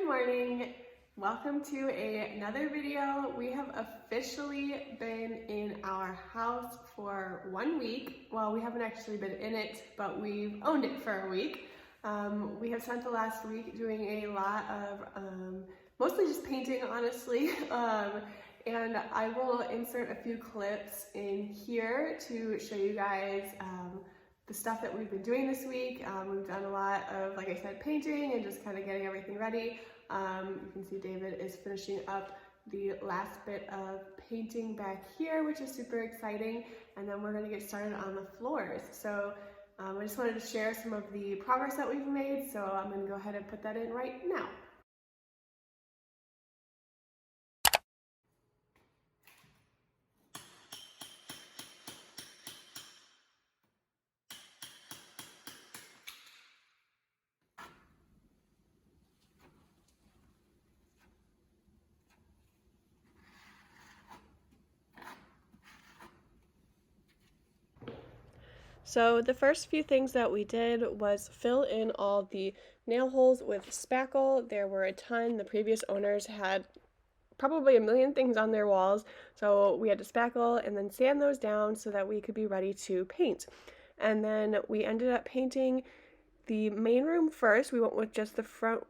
morning. Welcome to another video. We have officially been in our house for 1 week. Well, we haven't actually been in it, but we've owned it for a week. We have spent the last week doing a lot of mostly just painting, honestly. And I will insert a few clips in here to show you guys the stuff that we've been doing this week. We've done a lot of, like I said, painting and just kind of getting everything ready. You can see David is finishing up the last bit of painting back here, which is super exciting. And then we're gonna get started on the floors. So I just wanted to share some of the progress that we've made. So I'm gonna go ahead and put that in right now. So the first few things that we did was fill in all the nail holes with spackle. There were a ton. The previous owners had probably a million things on their walls, so we had to spackle and then sand those down so that we could be ready to paint. And then we ended up painting the main room first. We went with just the front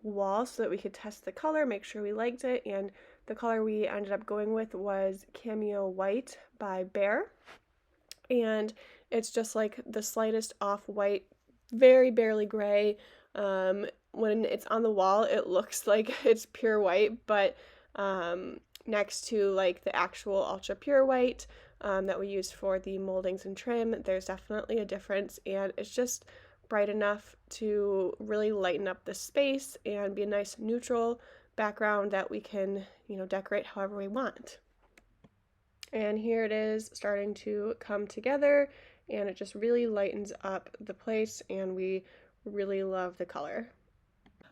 wall so that we could test the color, make sure we liked it, and the color we ended up going with was Cameo White by Bear. And it's just like the slightest off-white, very barely gray. When it's on the wall, it looks like it's pure white, but next to like the actual ultra pure white that we used for the moldings and trim, there's definitely a difference, and it's just bright enough to really lighten up the space and be a nice neutral background that we can, decorate however we want. And here it is starting to come together, and it just really lightens up the place, and we really love the color.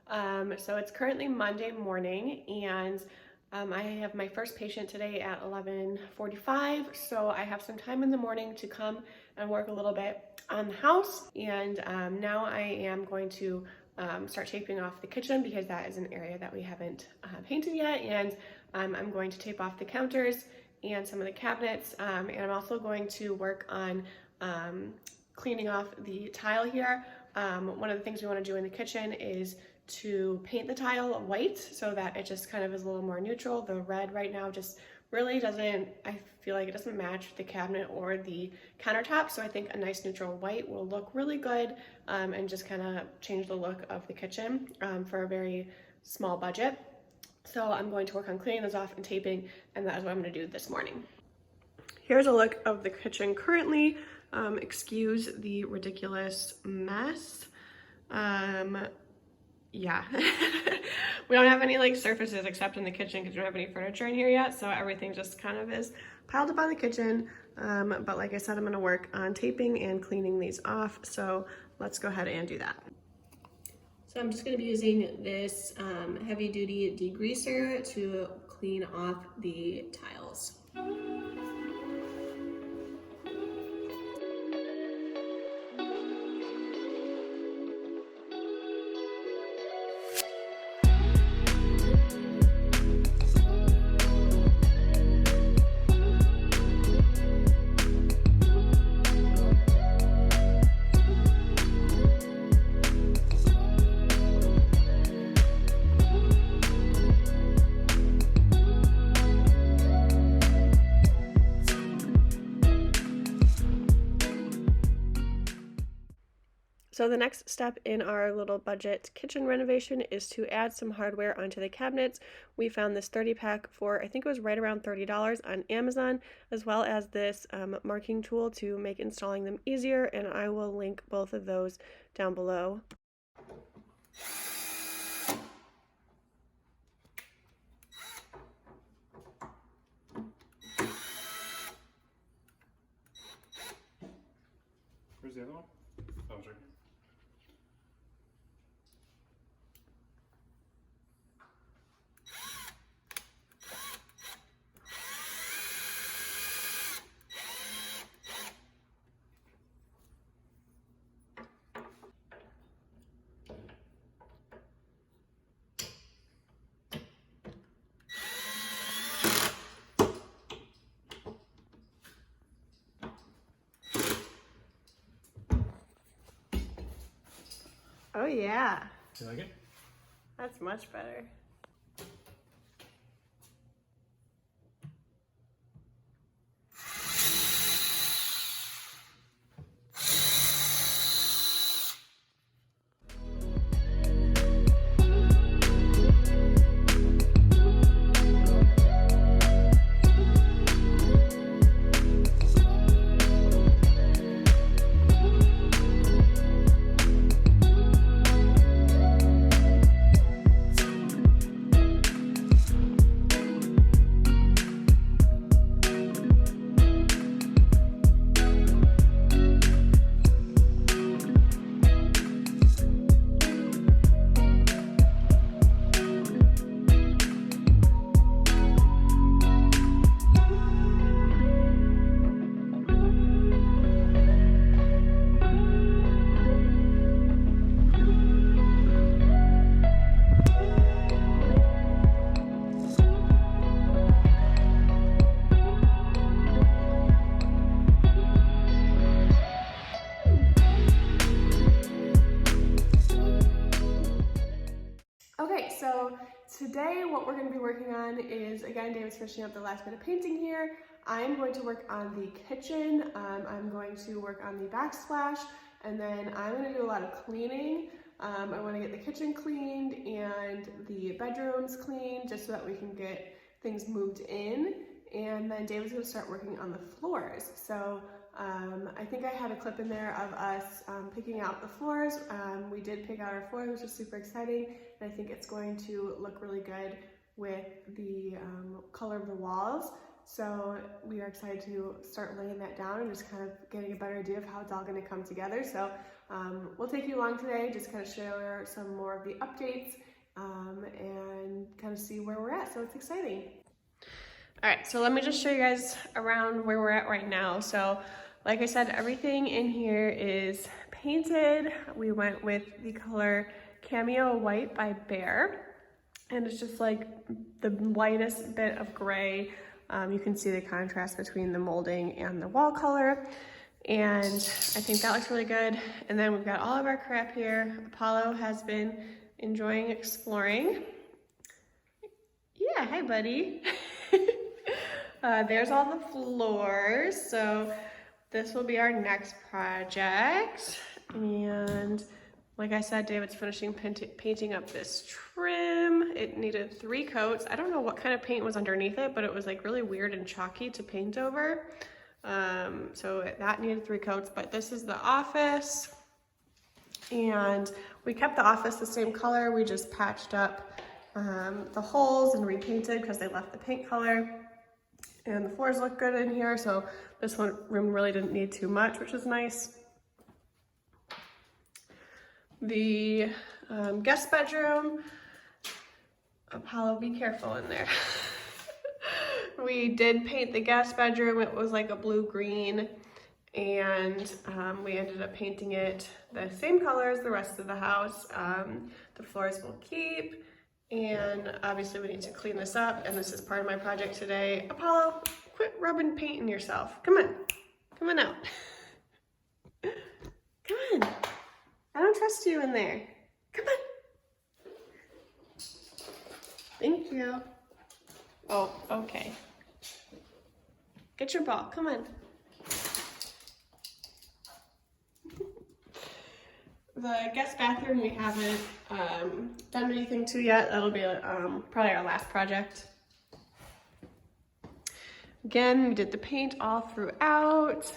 So it's currently Monday morning, and I have my first patient today at 11:45, so I have some time in the morning to come and work a little bit on the house. And now I am going to start taping off the kitchen because that is an area that we haven't painted yet, and I'm going to tape off the counters and some of the cabinets, and I'm also going to work on cleaning off the tile here. One of the things we want to do in the kitchen is to paint the tile white so that it just kind of is a little more neutral. The red right now just really doesn't, I feel like it doesn't match the cabinet or the countertop, so I think a nice neutral white will look really good and just kind of change the look of the kitchen for a very small budget. So I'm going to work on cleaning those off and taping, and that is what I'm going to do this morning. Here's a look of the kitchen currently. Excuse the ridiculous mess. Yeah, we don't have any like surfaces except in the kitchen because we don't have any furniture in here yet, so everything just kind of is piled up on the kitchen. But like I said, I'm going to work on taping and cleaning these off, so let's go ahead and do that. So I'm just going to be using this heavy duty degreaser to clean off the tiles. So the next step in our little budget kitchen renovation is to add some hardware onto the cabinets. We found this 30-pack for, I think it was right around $30 on Amazon, as well as this marking tool to make installing them easier, and I will link both of those down below. Where's the other one? Oh, it's right here. Oh yeah, You like it? that's much better. Okay, so today what we're going to be working on is, again, David's finishing up the last bit of painting here. I'm going to work on the kitchen, I'm going to work on the backsplash, and then I'm going to do a lot of cleaning. I want to get the kitchen cleaned and the bedrooms cleaned just so that we can get things moved in, and then David's going to start working on the floors. So I think I had a clip in there of us picking out the floors. We did pick out our floors, which is super exciting, and I think it's going to look really good with the color of the walls. So we are excited to start laying that down and just kind of getting a better idea of how it's all going to come together. So we'll take you along today, just kind of share some more of the updates and kind of see where we're at. So it's exciting. All right, so let me just show you guys around where we're at right now. So like I said, everything in here is painted. We went with the color Cameo White by Bear, and it's just like the lightest bit of gray. You can see the contrast between the molding and the wall color, and I think that looks really good. And then we've got all of our crap here. Apollo has been enjoying exploring. Yeah, hi buddy. There's all the floors. So this will be our next project. And like I said, David's finishing painting up this trim. It needed 3 coats. I don't know what kind of paint was underneath it, but it was like really weird and chalky to paint over. So that needed 3 coats, but this is the office. And we kept the office the same color. We just patched up the holes and repainted because they left the paint color. And the floors look good in here, so this room really didn't need too much, which is nice. The guest bedroom, Apollo, be careful in there. We did paint the guest bedroom. It was like a blue-green, and we ended up painting it the same color as the rest of the house. The floors will keep. And obviously we need to clean this up, and this is part of my project today. Apollo, quit rubbing paint in yourself. Come on. Come on out. Come on. I don't trust you in there. Come on. Thank you. Oh, okay. Get your ball. Come on. The guest bathroom we haven't done anything to yet. That'll be probably our last project. Again, we did the paint all throughout.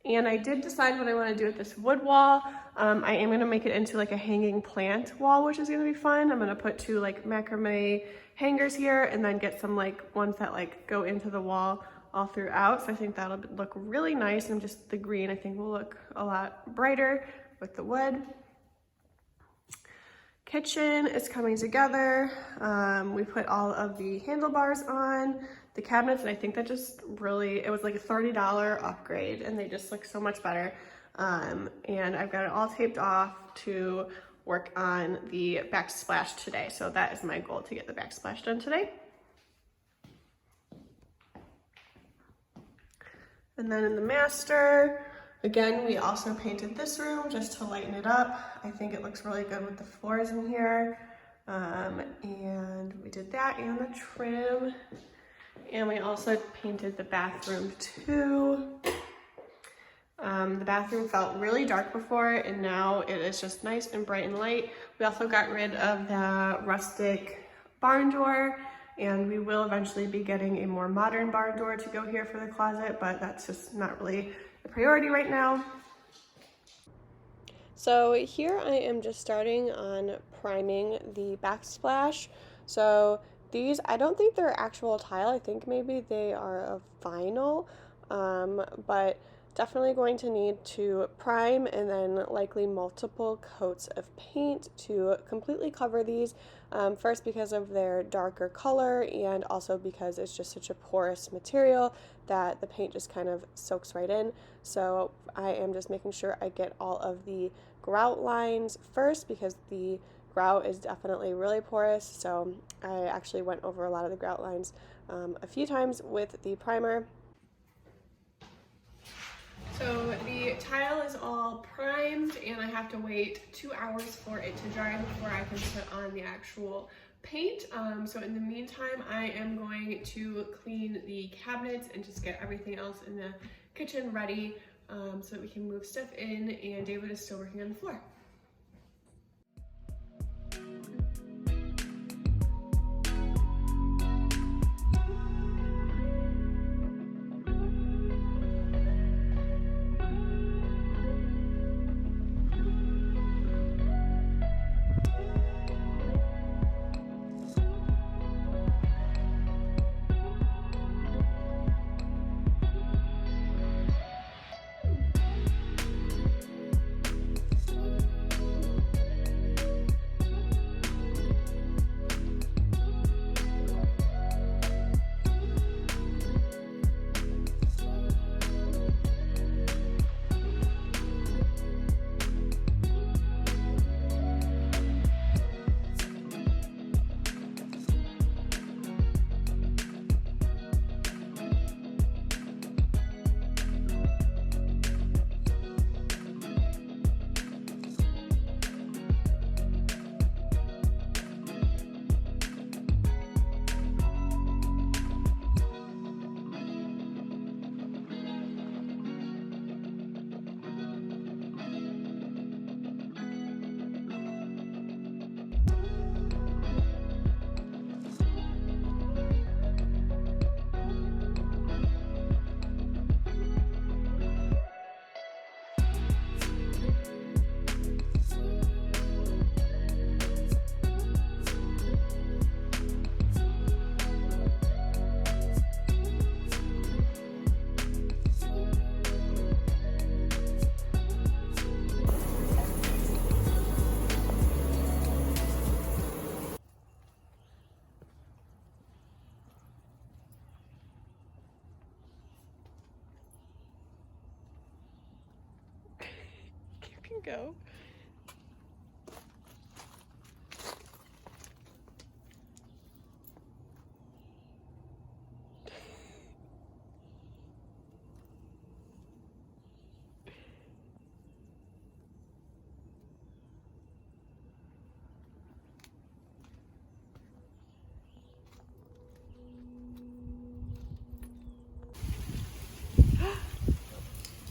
And I did decide what I want to do with this wood wall. I am going to make it into like a hanging plant wall, which is going to be fun. I'm going to put 2 like macrame hangers here, and then get some like ones that like go into the wall all throughout. So I think that'll look really nice, and just the green I think will look a lot brighter with the wood. Kitchen is coming together. We put all of the handlebars on, the cabinets, and I think that just really, it was like a $30 upgrade, and they just look so much better. And I've got it all taped off to work on the backsplash today. So that is my goal, to get the backsplash done today. And then in the master, Again, we also painted this room just to lighten it up. I think it looks really good with the floors in here. And we did that and the trim. And we also painted the bathroom too. The bathroom felt really dark before, and now it is just nice and bright and light. We also got rid of the rustic barn door, and we will eventually be getting a more modern barn door to go here for the closet, but that's just not really a priority right now. So here I am just starting on priming the backsplash. So these, I don't think they're actual tile. I think maybe they are of vinyl, but definitely going to need to prime and then likely multiple coats of paint to completely cover these. First because of their darker color, and also because it's just such a porous material that the paint just kind of soaks right in. So I am just making sure I get all of the grout lines first, because the grout is definitely really porous. So I actually went over a lot of the grout lines a few times with the primer. So the tile is all primed, and I have to wait 2 hours for it to dry before I can put on the actual paint. So in the meantime, I am going to clean the cabinets and just get everything else in the kitchen ready, so that we can move stuff in, and David is still working on the floor. You can go.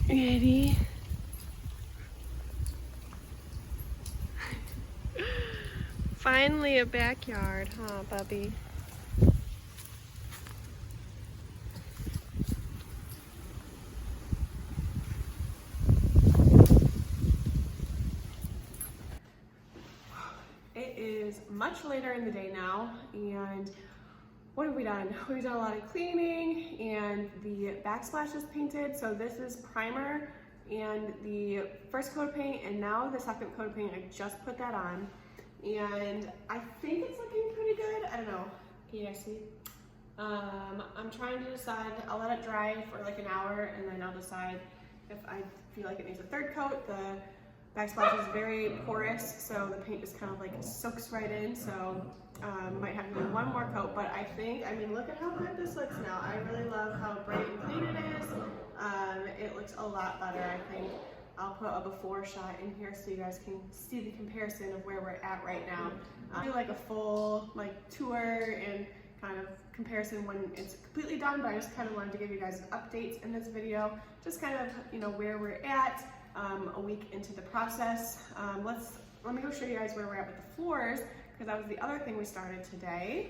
Ready? Finally a backyard, huh, Bubby? It is much later in the day now, and what have we done? We've done a lot of cleaning, and the backsplash is painted. So this is primer and the first coat of paint, and now the second coat of paint. I just put that on, and I think it's looking pretty good. I don't know. Can you guys see? I'm trying to decide. I'll let it dry for like an hour, and then I'll decide if I feel like it needs a third coat. The backsplash is very porous, so the paint just kind of like soaks right in. So might have to do one more coat, but I mean, look at how good this looks now. I really love how bright and clean it is. It looks a lot better, I think. I'll put a before shot in here so you guys can see the comparison of where we're at right now. I'll do like a full tour and kind of comparison when it's completely done, but I just kind of wanted to give you guys updates in this video, just kind of where we're at a week into the process. Let me go show you guys where we're at with the floors, because that was the other thing we started today.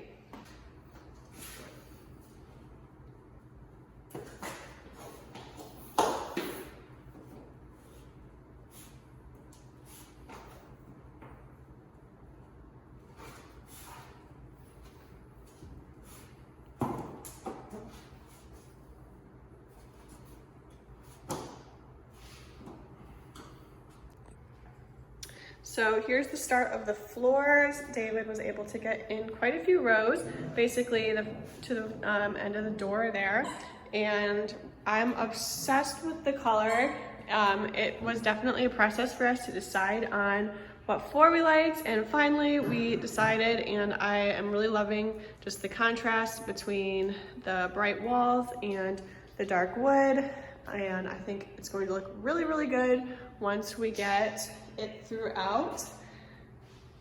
So here's the start of the floors. David was able to get in quite a few rows, basically to the end of the door there. And I'm obsessed with the color. It was definitely a process for us to decide on what floor we liked, and finally we decided, and I am really loving just the contrast between the bright walls and the dark wood. And I think it's going to look really, really good once we get it throughout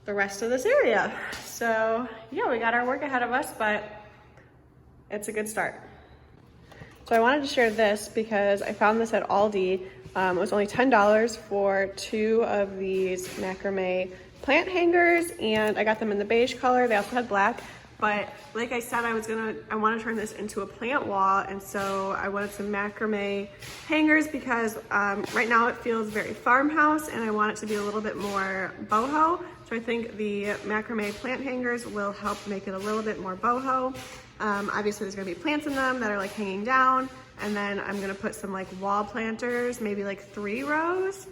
the rest of this area. So yeah, we got our work ahead of us, but it's a good start. So I wanted to share this because I found this at Aldi. It was only $10 for 2 of these macrame plant hangers, and I got them in the beige color. They also had black. But like I said, I want to turn this into a plant wall, and so I wanted some macrame hangers because right now it feels very farmhouse, and I want it to be a little bit more boho. So I think the macrame plant hangers will help make it a little bit more boho. Obviously there's gonna be plants in them that are hanging down, and then I'm gonna put some wall planters, maybe 3 rows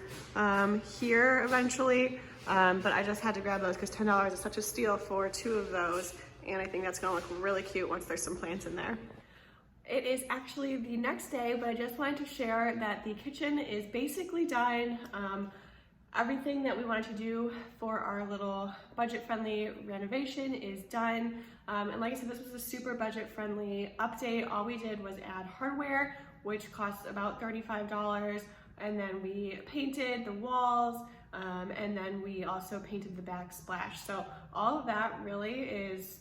here eventually. But I just had to grab those because $10 is such a steal for 2 of those. And I think that's gonna look really cute once there's some plants in there. It is actually the next day, but I just wanted to share that the kitchen is basically done. Everything that we wanted to do for our little budget-friendly renovation is done. And like I said, this was a super budget-friendly update. All we did was add hardware, which costs about $35. And then we painted the walls, and then we also painted the backsplash. So all of that really is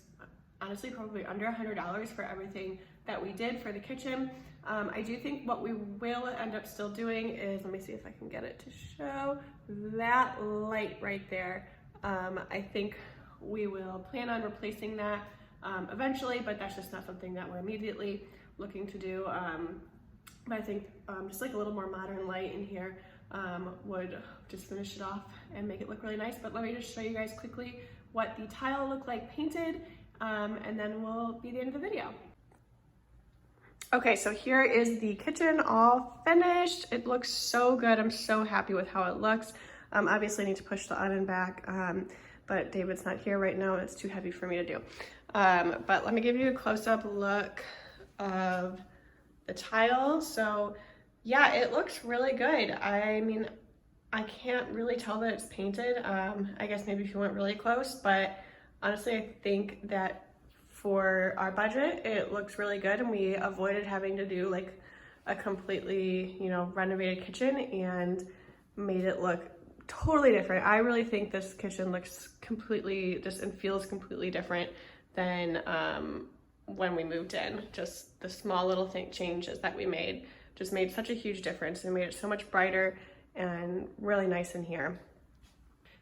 honestly probably under $100 for everything that we did for the kitchen. I do think what we will end up still doing is, let me see if I can get it to show, that light right there. I think we will plan on replacing that eventually, but that's just not something that we're immediately looking to do. But I think just a little more modern light in here would just finish it off and make it look really nice. But let me just show you guys quickly what the tile looked like painted, and then we'll be the end of the video. Okay, so here is the kitchen all finished. It looks so good. I'm so happy with how it looks. Obviously I need to push the oven back, but David's not here right now and it's too heavy for me to do. But let me give you a close-up look of the tile. So yeah, it looks really good. I mean, I can't really tell that it's painted. I guess maybe if you went really close, but honestly, I think that for our budget, it looks really good, and we avoided having to do a completely, renovated kitchen and made it look totally different. I really think this kitchen looks completely and feels completely different than when we moved in. Just the small little changes that we made just made such a huge difference and made it so much brighter and really nice in here.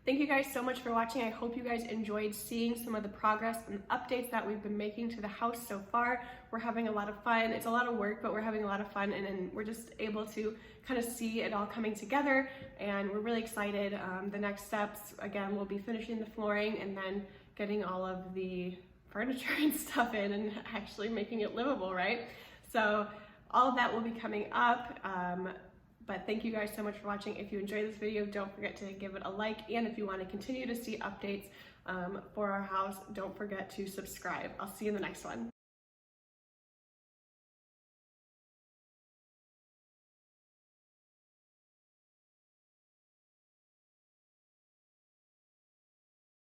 Thank you guys so much for watching. I hope you guys enjoyed seeing some of the progress and updates that we've been making to the house so far. We're having a lot of fun. It's a lot of work, but we're having a lot of fun, and we're just able to kind of see it all coming together, and we're really excited. The next steps, again, will be finishing the flooring and then getting all of the furniture and stuff in and actually making it livable, right? So all of that will be coming up. But thank you guys so much for watching. If you enjoyed this video, don't forget to give it a like. And if you want to continue to see updates for our house, don't forget to subscribe. I'll see you in the next one.